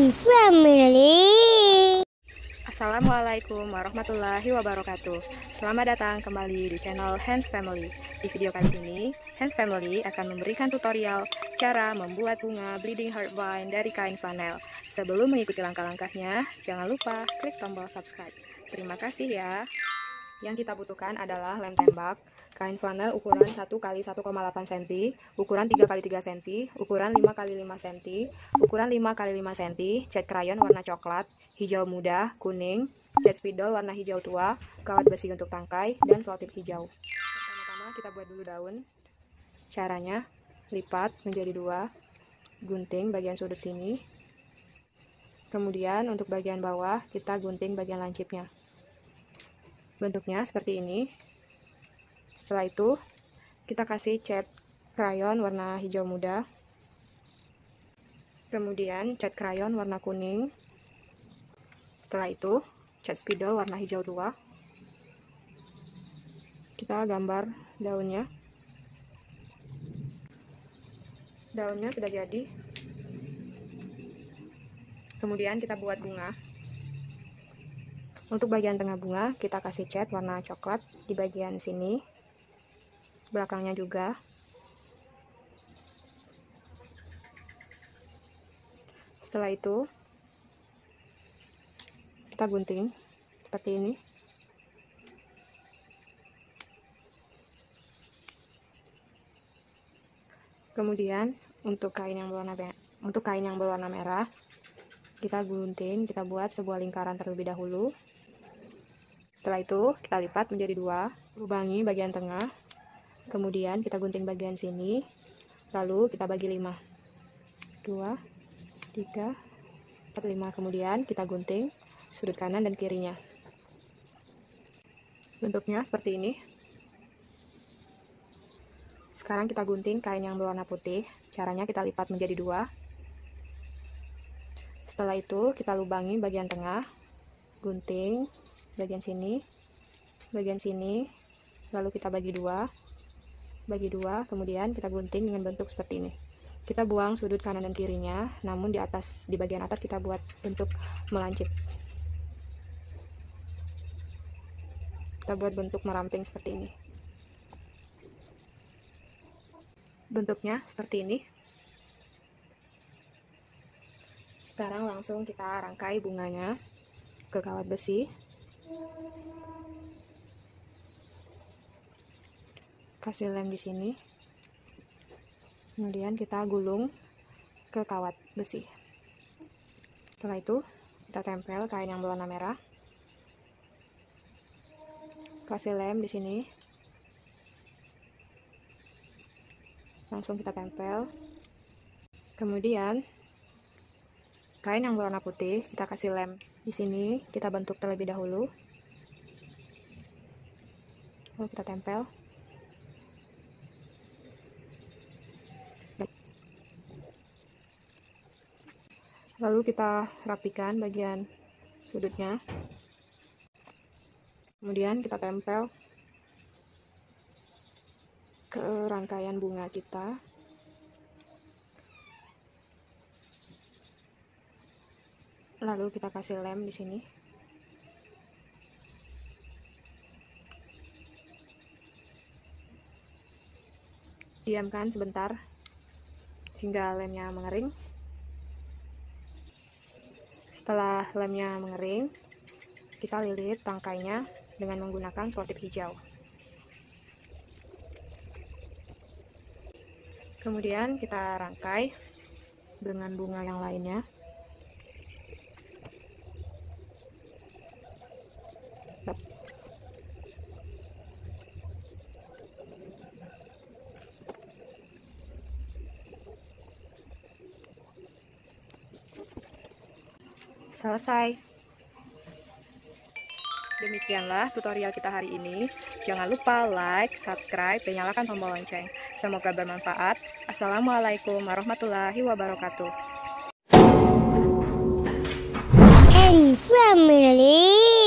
and family. Assalamualaikum warahmatullahi wabarakatuh. Selamat datang kembali di channel Hands Family. Di video kali ini, Hands Family akan memberikan tutorial cara membuat bunga bleeding heart vine dari kain flanel. Sebelum mengikuti langkah-langkahnya, jangan lupa klik tombol subscribe. Terima kasih ya. Yang kita butuhkan adalah lem tembak, kain flanel ukuran 1 x 1,8 cm, ukuran 3 x 3 cm, ukuran 5 x 5 cm, ukuran 5 x 5 cm, cat krayon warna coklat, hijau muda, kuning, cat spidol warna hijau tua, kawat besi untuk tangkai, dan selotip hijau. Pertama-tama kita buat dulu daun. Caranya, lipat menjadi 2, gunting bagian sudut sini. Kemudian untuk bagian bawah kita gunting bagian lancipnya. Bentuknya seperti ini. Setelah itu kita kasih cat krayon warna hijau muda, kemudian cat krayon warna kuning. Setelah itu cat spidol warna hijau tua. Kita gambar daunnya. Daunnya sudah jadi. Kemudian kita buat bunga. Untuk bagian tengah bunga kita kasih cat warna coklat di bagian sini, belakangnya juga. Setelah itu kita gunting seperti ini. Kemudian untuk kain yang berwarna merah kita gunting, kita buat sebuah lingkaran terlebih dahulu. Setelah itu kita lipat menjadi 2, lubangi bagian tengah, kemudian kita gunting bagian sini, lalu kita bagi 5, 2, 3, 4, 5, kemudian kita gunting sudut kanan dan kirinya. Bentuknya seperti ini. Sekarang kita gunting kain yang berwarna putih. Caranya kita lipat menjadi 2. Setelah itu kita lubangi bagian tengah, gunting bagian sini, lalu kita bagi 2, kemudian kita gunting dengan bentuk seperti ini. Kita buang sudut kanan dan kirinya, namun di bagian atas kita buat bentuk melancip. Kita buat bentuk meramping seperti ini. Bentuknya seperti ini. Sekarang langsung kita rangkai bunganya ke kawat besi. Kasih lem di sini. Kemudian kita gulung ke kawat besi. Setelah itu kita tempel kain yang berwarna merah. Kasih lem di sini. Langsung kita tempel. Kemudian kain yang berwarna putih kita kasih lem di sini, kita bentuk terlebih dahulu. Lalu kita tempel. Lalu kita rapikan bagian sudutnya. Kemudian kita tempel ke rangkaian bunga kita. Lalu kita kasih lem di sini. Diamkan sebentar hingga lemnya mengering. Setelah lemnya mengering, kita lilit tangkainya dengan menggunakan selotip hijau. Kemudian kita rangkai dengan bunga yang lainnya. Selesai. Demikianlah tutorial kita hari ini. Jangan lupa like, subscribe, dan nyalakan tombol lonceng. Semoga bermanfaat. Assalamualaikum warahmatullahi wabarakatuh. And family.